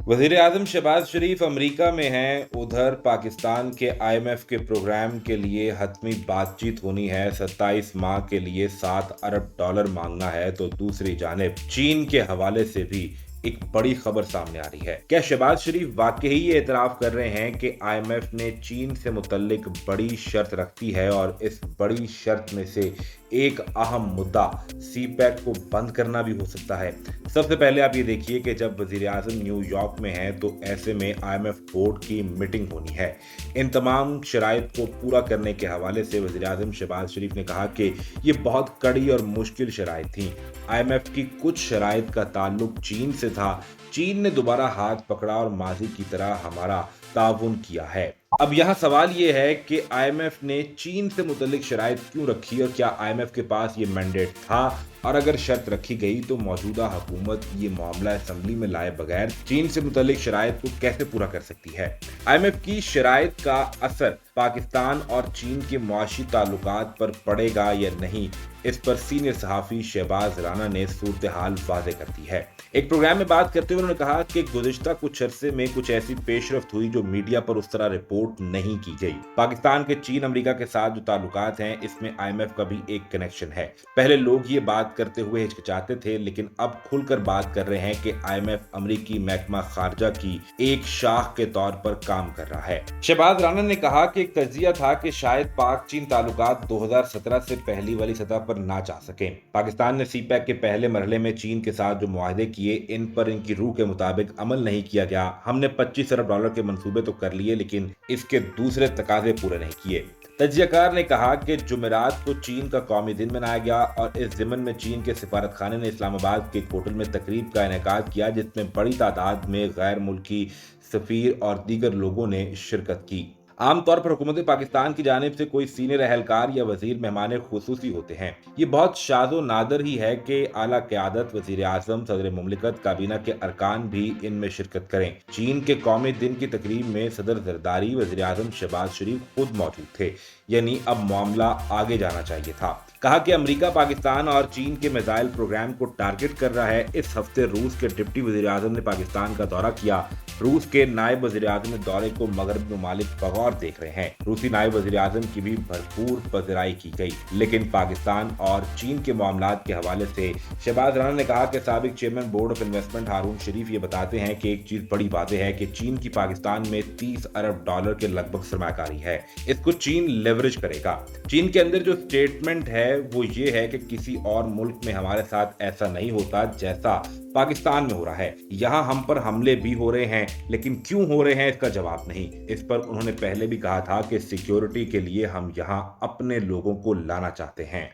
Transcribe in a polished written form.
वजीर आजम शहबाज शरीफ अमेरिका में हैं। उधर पाकिस्तान के IMF के प्रोग्राम के लिए हतमी बातचीत होनी है। 27 माह के लिए $7 अरब मांगना है। तो दूसरी जानिब चीन के हवाले से भी एक बड़ी खबर सामने आ रही है। क्या शहबाज शरीफ वाकई ये एतराफ कर रहे हैं कि IMF ने चीन से मुतल्लिक बड़ी शर्त रखती है और इस बड़ी शर्त में से एक अहम मुद्दा CPEC को बंद करना भी हो सकता है। सबसे पहले आप ये देखिए कि जब वजीर आजम न्यूयॉर्क में हैं तो ऐसे में IMF बोर्ड की मीटिंग होनी है। इन तमाम शराइत को पूरा करने के हवाले से वजीर आजम शहबाज शरीफ ने कहा कि ये बहुत कड़ी और मुश्किल शराइत थी। IMF की कुछ शराइत का ताल्लुक चीन से था। चीन ने दोबारा हाथ पकड़ा और माजी की तरह हमारा ताउन किया है। अब यहाँ सवाल ये है कि IMF ने चीन से मुतल्लिक शराइत क्यों रखी और क्या IMF के पास ये मैंडेट था, और अगर शर्त रखी गई तो मौजूदा हुकूमत ये मामला असेंबली में लाए बगैर चीन से मुतल्लिक शराइत को कैसे पूरा कर सकती है। IMF की शराइत का असर पाकिस्तान और चीन के मुआशी ताल्लुकात पर पड़ेगा या नहीं, इस पर सीनियर सहाफ़ी शहबाज राना ने सूरत हाल वाज़े कर दी है। एक प्रोग्राम में बात करते हुए उन्होंने कहा कि गुज़िश्ता कुछ अरसे में कुछ ऐसी पेशरफ्त हुई जो मीडिया पर उस तरह रिपोर्ट नहीं की गई। पाकिस्तान के चीन अमेरिका के साथ जो ताल्लुकात हैं इसमें IMF का भी एक कनेक्शन है। पहले लोग ये बात करते हुए हिचकिचाते थे, लेकिन अब खुलकर बात कर रहे हैं कि IMF अमेरिकी महकमा खारजा की एक शाख के तौर पर काम कर रहा है। शहबाज राना ने कहा कि एक तज्जिया था कि शायद पाक चीन ताल्लुकात 2017 से पहली वाली सतह पर ना जा सके। पाकिस्तान ने CPEC के पहले मरहले में चीन के साथ जो मुआहदे किए इन पर इनकी रूह के मुताबिक अमल नहीं किया गया। हमने $25 अरब के मंसूबे तो कर लिए, लेकिन इसके दूसरे तकाजे पूरे नहीं किए। तज्जियाकार ने कहा कि जुमेरात को चीन का कौमी दिन मनाया गया और इस ज़िमन में चीन के सिफारतखाने ने इस्लामाबाद के एक होटल में तकरीब का इनेकाद किया, जिसमें बड़ी तादाद में गैर मुल्की सफीर और दीगर लोगों ने शिरकत की। आमतौर पर हुकूमत पाकिस्तान की जानिब से कोई सीनियर अहलकार या वजीर मेहमान खुसूसी होते हैं। ये बहुत शाज़ो नादर ही है कि आला क़यादत, वजीर आज़म, सदर मुमलिकत, काबीना के अरकान भी इनमें शिरकत करें। चीन के कौमी दिन की तकरीब में सदर जरदारी, वजीर आज़म शहबाज शरीफ खुद मौजूद थे, यानी अब मामला आगे जाना चाहिए था। कहा कि अमेरिका पाकिस्तान और चीन के मिसाइल प्रोग्राम को टारगेट कर रहा है। इस हफ्ते रूस के डिप्टी वजीर आज़म ने पाकिस्तान का दौरा किया। रूस के नायब वजीर आज़म ने दौरे को मगरबी ममालिक बगौर देख रहे हैं। रूसी नायब वजीर आज़म की भी भरपूर पज़राई की गई, लेकिन पाकिस्तान और चीन के मामलात के हवाले से शहबाज राना ने कहा कि साबिक चेयरमैन बोर्ड ऑफ इन्वेस्टमेंट हारून शरीफ ये बताते हैं कि एक चीज बड़ी वाज़ेह है कि चीन की पाकिस्तान में $30 अरब के लगभग सरमाकारी है। इसको चीन लेवरेज करेगा। चीन के अंदर जो स्टेटमेंट है वो ये है कि किसी और मुल्क में हमारे साथ ऐसा नहीं होता जैसा पाकिस्तान में हो रहा है। यहाँ हम पर हमले भी हो रहे हैं, लेकिन क्यों हो रहे हैं इसका जवाब नहीं। इस पर उन्होंने पहले भी कहा था कि सिक्योरिटी के लिए हम यहाँ अपने लोगों को लाना चाहते हैं।